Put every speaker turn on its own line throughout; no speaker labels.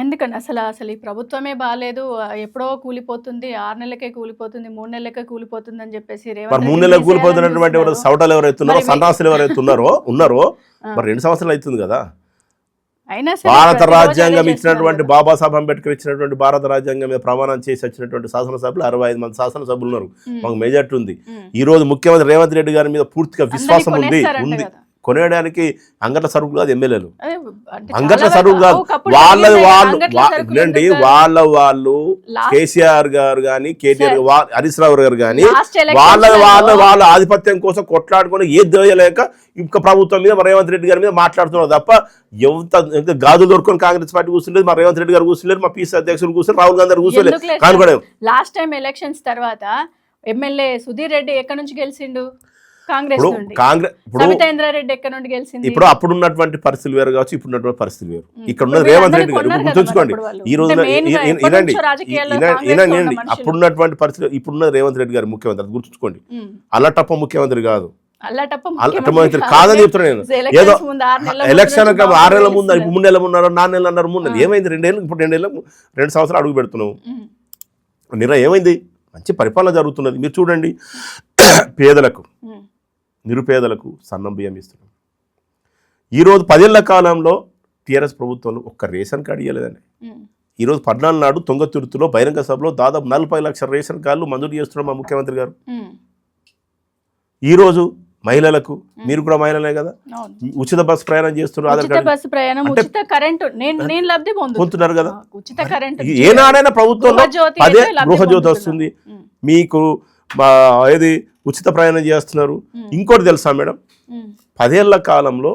ఎందుకండి అసలు ఈ ప్రభుత్వమే బాలేదు. ఎప్పుడో కూలిపోతుంది. 6 నెలలకే కూలిపోతుంది. 3 నెలలకే కూలిపోతుంది అని చెప్పేసి
మరి
రేవంత్
3
రెడ్డి
నెలలకు
తీసేయాలని
కూలిపోతున్నటువంటి ఎవరు
చూస్తున్నారు.
సౌటాలు ఎవరైతే ఉన్నారో,
మరి
సన్నాసులు ఎవరైతే ఉన్నారో
ఆ.
మరి 2 సంవత్సరాలు అవుతుంది కదా.
అయినా సరే
భారత
ప్రతిరోజు అదే
రాజ్యాంగం
చేస్తున్నారు
ఇచ్చినటువంటి
కదా.
బాబాసాహెబ్ అంబేద్కర్ ఇచ్చినటువంటి భారత రాజ్యాంగం మీద ప్రమాణం చేసి వచ్చినటువంటి శాసనసభ్యులు 65 మంది శాసనసభ్యులు ఉన్నారు. మాకు మెజార్టీ ఉంది. ఈ రోజు ముఖ్యమంత్రి రేవంత్ రెడ్డి గారి మీద పూర్తిగా
అందరినీ
విశ్వాసం ఉంది.
కొనేస్తారంట కదా.
కొనేయడానికి అంగట్ల సరుకు కాదు, ఎమ్మెల్యేలు
అదే అంటే
అంగట్ల
చాలా
సరుకు
వరకు
కాదు,
ఒకప్పుడు
వాళ్ళది
ఎమ్మెల్యే
వాళ్ళు
అంగట్ల సరుకులు
వినండి,
ఎందుకు
వాళ్ళు
లాస్ట్
కేసీఆర్ గారు కానీ కేటీఆర్ హరీష్ రావు గారు కానీ
లాస్ట్
వాళ్ళ
ఎలక్షన్స్
వాళ్ళ వాళ్ళ ఆధిపత్యం కోసం కొట్లాడుకొని ఏది దోయలేక ఇంకా ప్రభుత్వం మీద రేవంత్ రెడ్డి గారి మీద మాట్లాడుతున్నారు తప్ప ఎంత గాజులు దొరుకుని కాంగ్రెస్ పార్టీ కూర్చుండేది, మా రేవంత్ రెడ్డి గారు కూర్చుండేది, మా పీసీ అధ్యక్షులు కూర్చొని రాహుల్ గాంధీ గారు కూర్చోలేదు. కానుకోవడం
లాస్ట్ టైం ఎలక్షన్స్ తర్వాత ఎమ్మెల్యే సుధీర్ రెడ్డి ఎక్కడి నుంచి గెలిచిండు? కాంగ్రెస్ నుండి. సబితేంద్రారెడ్డి ఎక్కడి నుండి గెలిచింది?
ఇప్పుడు అప్పుడు ఉన్నటువంటి పరిస్థితులు వేరు కావచ్చు, ఇప్పుడు ఉన్నటువంటి పరిస్థితులు వేరు. ఇక్కడ ఉన్న రేవంత్ రెడ్డి గారు గుర్తుంచుకోండి, ఈ రోజు వినండి, అప్పుడున్నటువంటి పరిస్థితులు ఇప్పుడున్న రేవంత్ రెడ్డి గారు ముఖ్యమంత్రి, అది గుర్తుంచుకోండి. అల్లటప్ప ముఖ్యమంత్రి కాదు, ముఖ్యమంత్రి కాదని చెప్తున్నాను నేను. ఏదో ఎలక్షన్ 6 నెలల ముందు, ఇప్పుడు 3 నెలలు ఉన్నారు, 4 నెలలు అన్నారు, 3 నెలలు ఏమైంది? 2 ఏళ్ళు, ఇప్పుడు 2 సంవత్సరాలు అడుగు పెడుతున్నావు. ఏమైంది? మంచి పరిపాలన జరుగుతున్నది. మీరు చూడండి, పేదలకు నిరుపేదలకు సన్నం బియ్యం ఇస్తున్నాం. ఈరోజు 10 ఏళ్ల కాలంలో టీఆర్ఎస్ ప్రభుత్వంలో ఒక్క రేషన్ కార్డు ఇవ్వలేదండి. ఈరోజు 14 నాడు తుంగతుర్తిలో బహిరంగ సభలో దాదాపు 40 లక్షల రేషన్ కార్డులు మంజూరు చేస్తున్నాం మా ముఖ్యమంత్రి గారు. ఈరోజు మహిళలకు, మీరు కూడా మహిళలే కదా, ఉచిత బస్సు ప్రయాణం చేస్తున్నారు, పొందుతున్నారు కదా. ఏనాడైనా ప్రభుత్వంలో గృహజ్యోతి వస్తుంది మీకు, ఏది ఉచిత ప్రయాణం చేస్తున్నారు. ఇంకోటి తెలుసా మేడం, 10 ఏళ్ల కాలంలో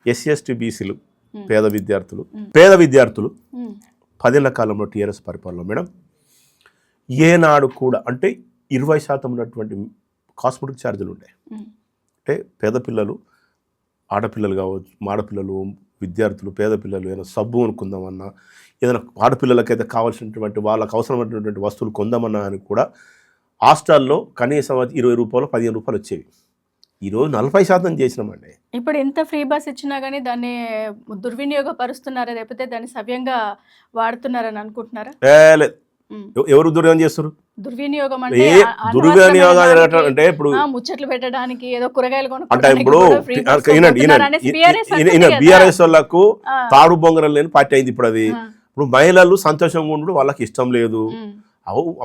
SC/ST బీసీలు పేద విద్యార్థులు 10 ఏళ్ల కాలంలో టీఆర్ఎస్ పరిపాలన మేడం ఏనాడు కూడా అంటే 20% ఉన్నటువంటి కాస్మెటిక్ ఛార్జీలు ఉంటాయి. అంటే పేద పిల్లలు, ఆడపిల్లలు కావచ్చు, ఆడపిల్లలు, విద్యార్థులు, పేద పిల్లలు ఏదైనా సబ్బు కొనుక్కుందామన్నా, ఏదైనా ఆడపిల్లలకైతే కావాల్సినటువంటి వాళ్ళకి అవసరమైనటువంటి వస్తువులు కొందామన్నా అని కూడా హాస్టల్లో కనీసం 20 రూపాయలు 15 రూపాయలు వచ్చేవి. ఈరోజు 40% చేసినామండి.
ఇప్పుడు ఎంత ఫ్రీ బస్ ఇచ్చినా కానీ దాన్ని దుర్వినియోగపరుస్తున్నారా, లేకపోతే దాన్ని సవ్యంగా వాడుతున్నారని అనుకుంటున్నారా?
లేదు, ఎవరు దుర్వినియోగం చేస్తారు?
దుర్వినియోగం
అంటే ఇప్పుడు
ముచ్చట్లు పెట్టడానికి, ఏదో కూరగాయలు
అంటే ఇప్పుడు బీఆర్ఎస్ వాళ్ళకు తాడు బొంగరం లేని పార్టీ అయింది ఇప్పుడు అది. ఇప్పుడు మహిళలు సంతోషంగా ఉండడం వాళ్ళకి ఇష్టం లేదు.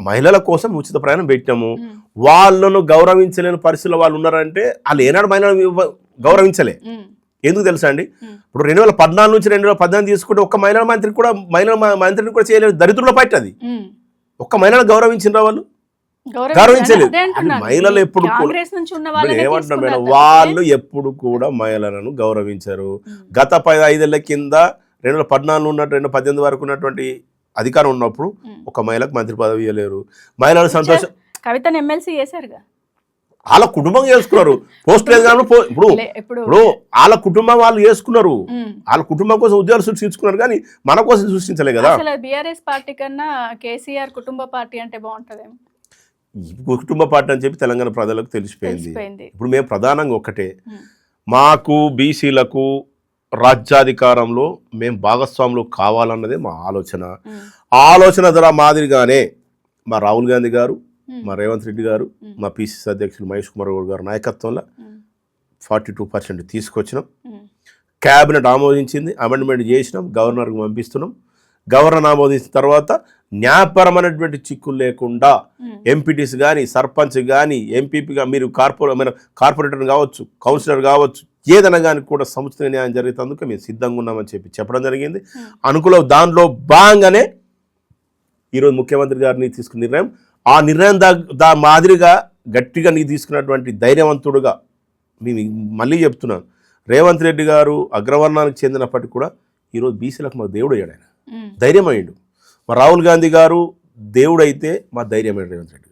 మహిళల కోసం ఉచిత ప్రయాణం పెట్టాము. వాళ్ళను గౌరవించలేని పరిస్థితుల్లో వాళ్ళు ఉన్నారంటే వాళ్ళు ఏనాడు మహిళలు గౌరవించలే. ఎందుకు తెలుసా అండి, ఇప్పుడు 2014 నుంచి 2018 తీసుకుంటే ఒక్క మహిళా మంత్రిని కూడా చేయలేదు. దరిద్రుల పార్టీ అది. ఒక్క మహిళను గౌరవించిన వాళ్ళు గౌరవించలేదు. మహిళలు ఎప్పుడు ఏమంటున్నా మేడం, వాళ్ళు ఎప్పుడు కూడా మహిళలను గౌరవించరు. గత 5 ఏళ్ల కింద 2014 ఉన్నట్టు 2018 వరకు ఉన్నటువంటి అధికారం ఉన్నప్పుడు ఒక మహిళకు మంత్రి పదవి ఇవ్వలేరు. మహిళలు సంతోషం,
కవితను ఎమ్మెల్సీ చేశారుగా,
వాళ్ళ కుటుంబం చేసుకున్నారు. పోస్ట్ లేదు కానీ ఇప్పుడు వాళ్ళ కుటుంబం వాళ్ళు చేసుకున్నారు. వాళ్ళ కుటుంబం కోసం ఉద్యోగాలు సృష్టించుకున్నారు కానీ మన కోసం సృష్టించలే కదా.
బీఆర్ఎస్ పార్టీ కన్నా కేసీఆర్ కుటుంబ పార్టీ అంటే బాగుంటుందేమో.
కుటుంబ పార్టీ అని చెప్పి తెలంగాణ ప్రజలకు తెలిసిపోయింది. ఇప్పుడు మేము ప్రధానంగా ఒక్కటే, మాకు బీసీలకు రాజ్యాధికారంలో మేము భాగస్వాములు కావాలన్నదే మా ఆలోచన ధర మాదిరిగానే మా రాహుల్ గాంధీ గారు, మా రేవంత్ రెడ్డి గారు, మా పిసిసి అధ్యక్షులు మహేష్ కుమార్ గౌడ్ గారు నాయకత్వంలో 42% తీసుకొచ్చినాం. క్యాబినెట్ ఆమోదించింది, అమెండ్మెంట్ చేసినాం, గవర్నర్కి పంపిస్తున్నాం. గవర్నర్ ఆమోదించిన తర్వాత న్యాయపరమైనటువంటి చిక్కులు లేకుండా ఎంపీటీస్ కానీ, సర్పంచ్ కానీ, ఎంపీపీగా మీరు కార్పొరేటర్ కావచ్చు, కౌన్సిలర్ కావచ్చు, ఏదైనా కానీ కూడా సముచిత న్యాయం జరుగుతుందుకు మేము సిద్ధంగా ఉన్నామని చెప్పడం జరిగింది. దానిలో భాగంగానే ఈరోజు ముఖ్యమంత్రి గారిని తీసుకున్న నిర్ణయం, ఆ నిర్ణయం మాదిరిగా గట్టిగా నీ తీసుకున్నటువంటి ధైర్యవంతుడుగా మేము మళ్ళీ చెప్తున్నాను, రేవంత్ రెడ్డి గారు అగ్రవర్ణానికి చెందినప్పటికీ కూడా ఈరోజు బీసీలకు మా దేవుడు అయ్యాడు. ఆయన ధైర్యం అయ్యాడు. మా రాహుల్ గాంధీ గారు దేవుడైతే మా ధైర్యం అయ్యాడు రేవంత్ రెడ్డి.